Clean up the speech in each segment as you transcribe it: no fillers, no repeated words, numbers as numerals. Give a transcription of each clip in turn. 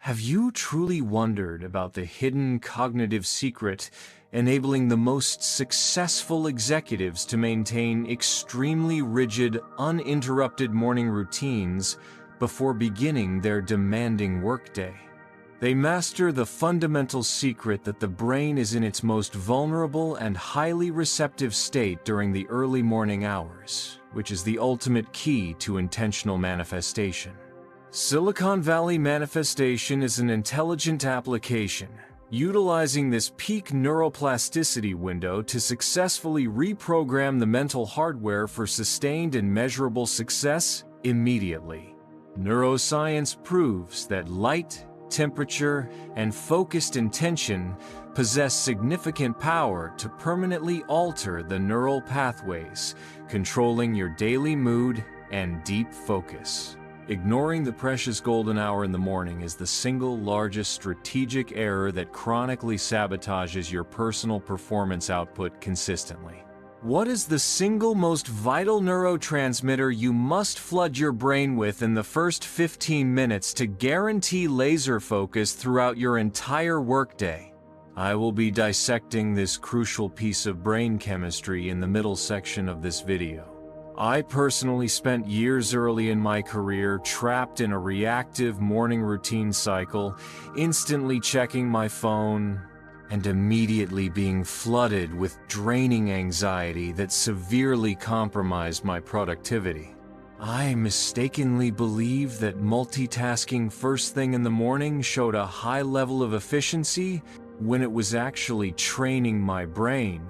Have you truly wondered about the hidden cognitive secret enabling the most successful executives to maintain extremely rigid, uninterrupted morning routines before beginning their demanding workday? They master the fundamental secret that the brain is in its most vulnerable and highly receptive state during the early morning hours, which is the ultimate key to intentional manifestation. Silicon Valley Manifestation is an intelligent application, utilizing this peak neuroplasticity window to successfully reprogram the mental hardware for sustained and measurable success immediately. Neuroscience proves that light, temperature, and focused intention possess significant power to permanently alter the neural pathways, controlling your daily mood and deep focus. Ignoring the precious golden hour in the morning is the single largest strategic error that chronically sabotages your personal performance output consistently. What is the single most vital neurotransmitter you must flood your brain with in the first 15 minutes to guarantee laser focus throughout your entire workday? I will be dissecting this crucial piece of brain chemistry in the middle section of this video. I personally spent years early in my career trapped in a reactive morning routine cycle, instantly checking my phone and immediately being flooded with draining anxiety that severely compromised my productivity. I mistakenly believed that multitasking first thing in the morning showed a high level of efficiency when it was actually training my brain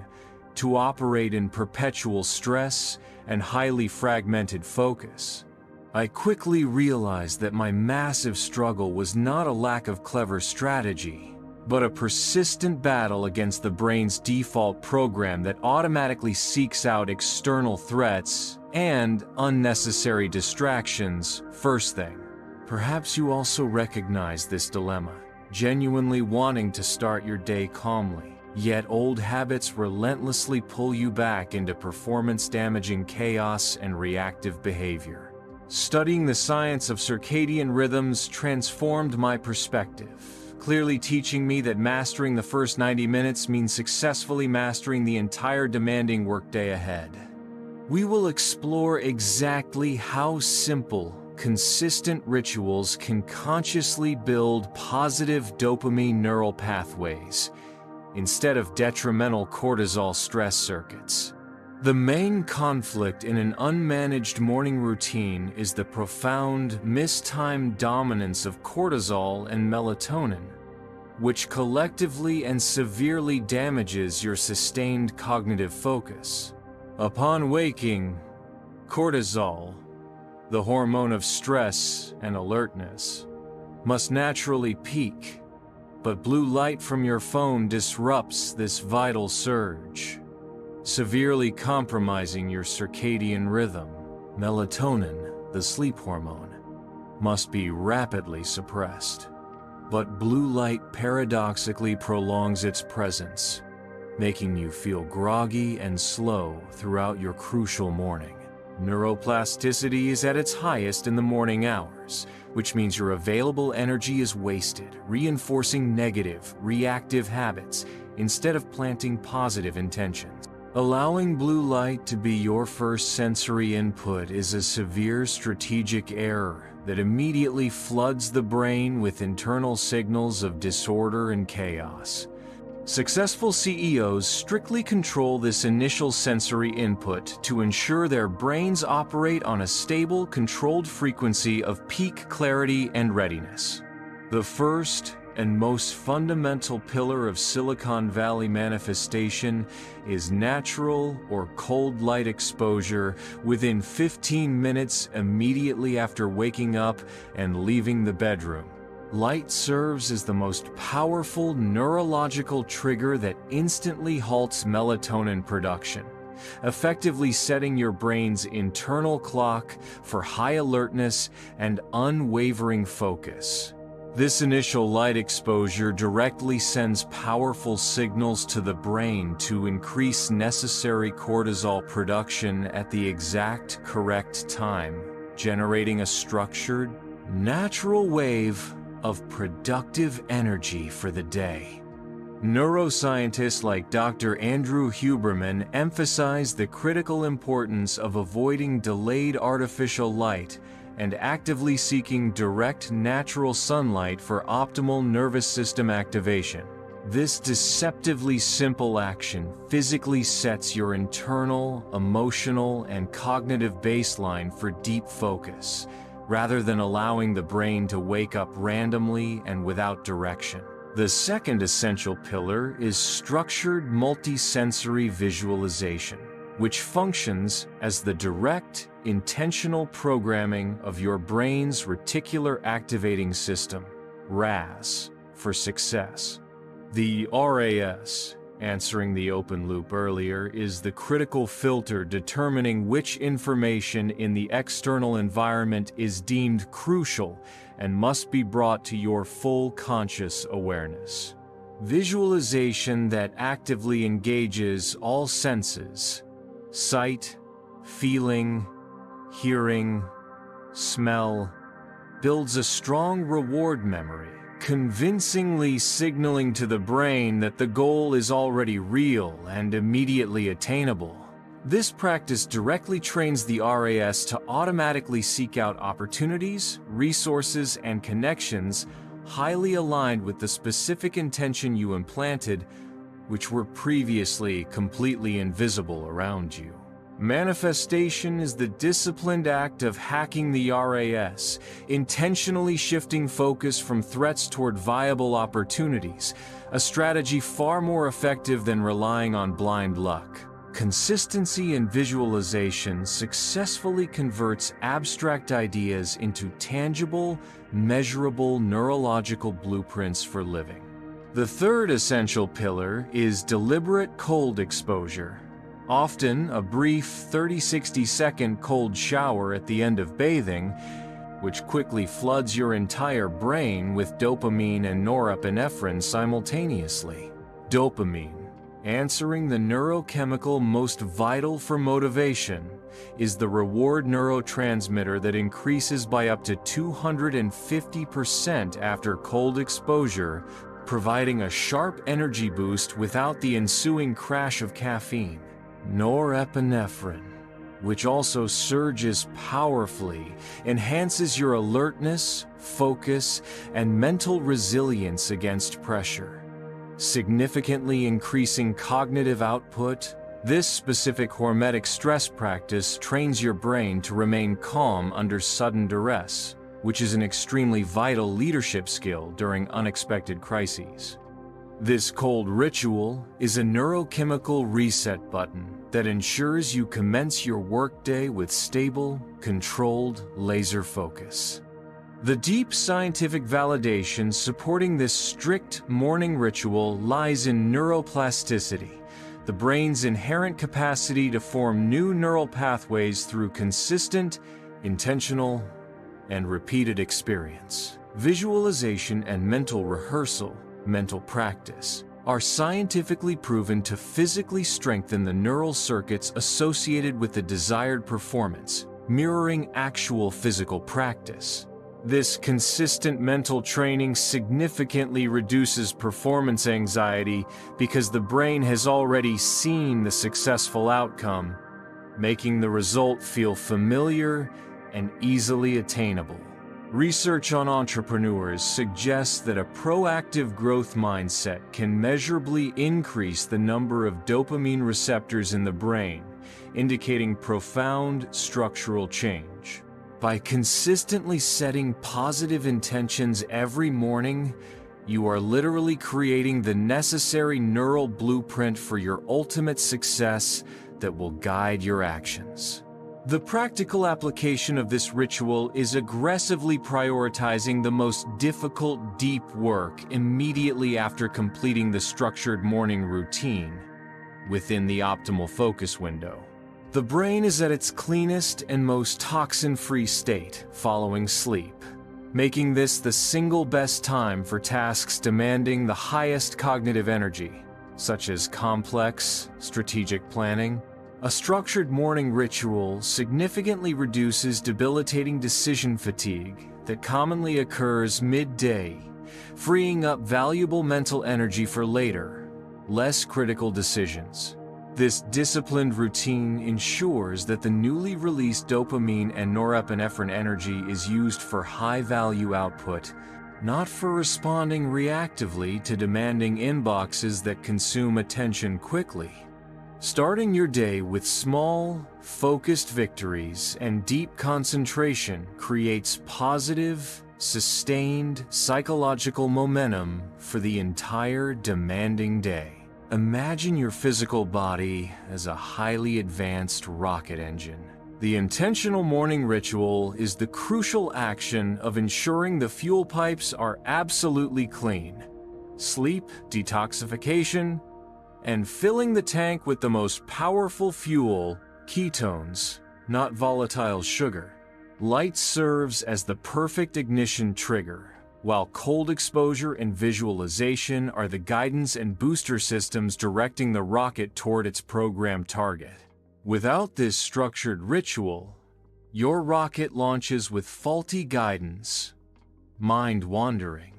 to operate in perpetual stress and highly fragmented focus. I quickly realized that my massive struggle was not a lack of clever strategy, but a persistent battle against the brain's default program that automatically seeks out external threats and unnecessary distractions first thing. Perhaps you also recognize this dilemma, genuinely wanting to start your day calmly. Yet old habits relentlessly pull you back into performance-damaging chaos and reactive behavior. Studying the science of circadian rhythms transformed my perspective, clearly teaching me that mastering the first 90 minutes means successfully mastering the entire demanding workday ahead. We will explore exactly how simple, consistent rituals can consciously build positive dopamine neural pathways instead of detrimental cortisol stress circuits. The main conflict in an unmanaged morning routine is the profound, mistimed dominance of cortisol and melatonin, which collectively and severely damages your sustained cognitive focus. Upon waking, cortisol, the hormone of stress and alertness, must naturally peak. But blue light from your phone disrupts this vital surge, severely compromising your circadian rhythm. Melatonin, the sleep hormone, must be rapidly suppressed. But blue light paradoxically prolongs its presence, making you feel groggy and slow throughout your crucial morning. Neuroplasticity is at its highest in the morning hours, which means your available energy is wasted, reinforcing negative, reactive habits instead of planting positive intentions. Allowing blue light to be your first sensory input is a severe strategic error that immediately floods the brain with internal signals of disorder and chaos. Successful CEOs strictly control this initial sensory input to ensure their brains operate on a stable, controlled frequency of peak clarity and readiness. The first and most fundamental pillar of Silicon Valley manifestation is natural or cold light exposure within 15 minutes immediately after waking up and leaving the bedroom. Light serves as the most powerful neurological trigger that instantly halts melatonin production, effectively setting your brain's internal clock for high alertness and unwavering focus. This initial light exposure directly sends powerful signals to the brain to increase necessary cortisol production at the exact correct time, generating a structured, natural wave of productive energy for the day. Neuroscientists like Dr. Andrew Huberman emphasize the critical importance of avoiding delayed artificial light and actively seeking direct natural sunlight for optimal nervous system activation. This deceptively simple action physically sets your internal, emotional, and cognitive baseline for deep focus, rather than allowing the brain to wake up randomly and without direction. The second essential pillar is structured multisensory visualization, which functions as the direct, intentional programming of your brain's reticular activating system, RAS, for success. The RAS, answering the open loop earlier, is the critical filter determining which information in the external environment is deemed crucial and must be brought to your full conscious awareness. Visualization that actively engages all senses, sight, feeling, hearing, smell, builds a strong reward memory, convincingly signaling to the brain that the goal is already real and immediately attainable. This practice directly trains the RAS to automatically seek out opportunities, resources, and connections highly aligned with the specific intention you implanted, which were previously completely invisible around you. Manifestation is the disciplined act of hacking the RAS, intentionally shifting focus from threats toward viable opportunities, a strategy far more effective than relying on blind luck. Consistency in visualization successfully converts abstract ideas into tangible, measurable neurological blueprints for living. The third essential pillar is deliberate cold exposure. Often a brief 30-60 second cold shower at the end of bathing, which quickly floods your entire brain with dopamine and norepinephrine simultaneously. Dopamine, answering the neurochemical most vital for motivation, is the reward neurotransmitter that increases by up to 250% after cold exposure, providing a sharp energy boost without the ensuing crash of caffeine. Norepinephrine, which also surges powerfully, enhances your alertness, focus, and mental resilience against pressure. Significantly increasing cognitive output, this specific hormetic stress practice trains your brain to remain calm under sudden duress, which is an extremely vital leadership skill during unexpected crises. This cold ritual is a neurochemical reset button that ensures you commence your workday with stable, controlled laser focus. The deep scientific validation supporting this strict morning ritual lies in neuroplasticity, the brain's inherent capacity to form new neural pathways through consistent, intentional, and repeated experience. Visualization and mental rehearsal, mental practice, are scientifically proven to physically strengthen the neural circuits associated with the desired performance, mirroring actual physical practice. This consistent mental training significantly reduces performance anxiety because the brain has already seen the successful outcome, making the result feel familiar and easily attainable. Research on entrepreneurs suggests that a proactive growth mindset can measurably increase the number of dopamine receptors in the brain, indicating profound structural change. By consistently setting positive intentions every morning, you are literally creating the necessary neural blueprint for your ultimate success that will guide your actions. The practical application of this ritual is aggressively prioritizing the most difficult deep work immediately after completing the structured morning routine within the optimal focus window. The brain is at its cleanest and most toxin-free state following sleep, making this the single best time for tasks demanding the highest cognitive energy, such as complex, strategic planning. A structured morning ritual significantly reduces debilitating decision fatigue that commonly occurs midday, freeing up valuable mental energy for later, less critical decisions. This disciplined routine ensures that the newly released dopamine and norepinephrine energy is used for high-value output, not for responding reactively to demanding inboxes that consume attention quickly. Starting your day with small, focused victories and deep concentration creates positive, sustained psychological momentum for the entire demanding day. Imagine your physical body as a highly advanced rocket engine. The intentional morning ritual is the crucial action of ensuring the fuel pipes are absolutely clean. Sleep, detoxification, and filling the tank with the most powerful fuel, ketones, not volatile sugar. Light serves as the perfect ignition trigger, while cold exposure and visualization are the guidance and booster systems directing the rocket toward its programmed target. Without this structured ritual, your rocket launches with faulty guidance, mind wandering,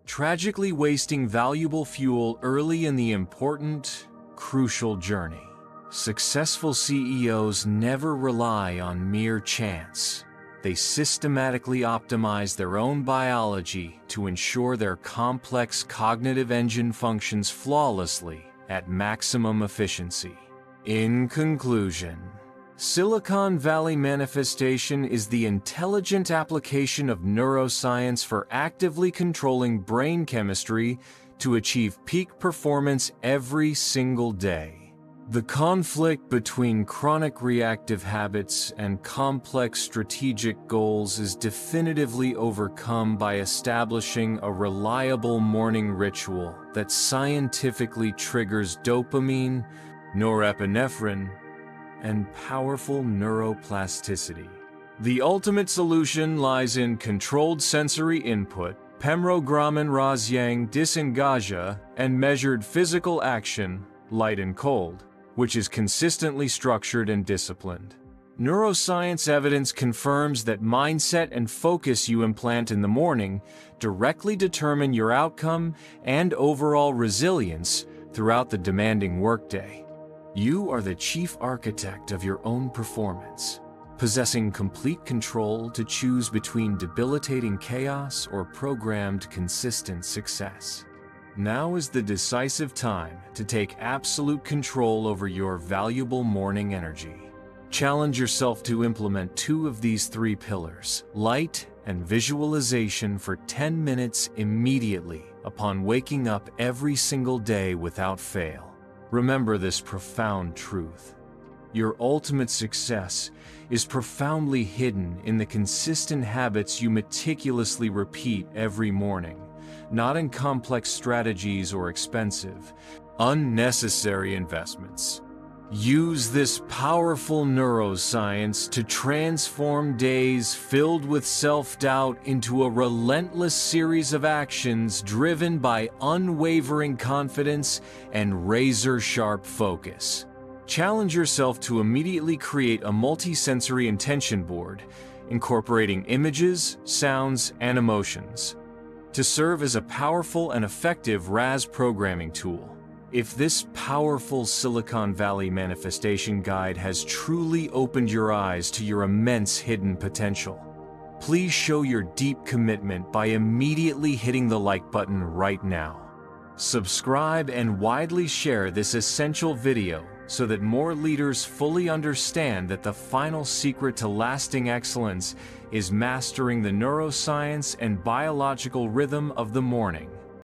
tragically wasting valuable fuel early in the important, crucial journey. Successful CEOs never rely on mere chance. They systematically optimize their own biology to ensure their complex cognitive engine functions flawlessly at maximum efficiency. In conclusion, Silicon Valley Manifestation is the intelligent application of neuroscience for actively controlling brain chemistry to achieve peak performance every single day. The conflict between chronic reactive habits and complex strategic goals is definitively overcome by establishing a reliable morning ritual that scientifically triggers dopamine, norepinephrine, and powerful neuroplasticity. The ultimate solution lies in controlled sensory input, pemrogramin rasyang disengaja, and measured physical action, light and cold, which is consistently structured and disciplined. Neuroscience evidence confirms that mindset and focus you implant in the morning directly determine your outcome and overall resilience throughout the demanding workday. You are the chief architect of your own performance, possessing complete control to choose between debilitating chaos or programmed consistent success. Now is the decisive time to take absolute control over your valuable morning energy. Challenge yourself to implement 2 of these 3 pillars, light and visualization, for 10 minutes immediately upon waking up every single day without fail. Remember this profound truth. Your ultimate success is profoundly hidden in the consistent habits you meticulously repeat every morning, not in complex strategies or expensive, unnecessary investments. Use this powerful neuroscience to transform days filled with self-doubt into a relentless series of actions driven by unwavering confidence and razor-sharp focus. Challenge yourself to immediately create a multi-sensory intention board, incorporating images, sounds, and emotions, to serve as a powerful and effective RAS programming tool. If this powerful Silicon Valley manifestation guide has truly opened your eyes to your immense hidden potential, please show your deep commitment by immediately hitting the like button right now. Subscribe and widely share this essential video so that more leaders fully understand that the final secret to lasting excellence is mastering the neuroscience and biological rhythm of the morning.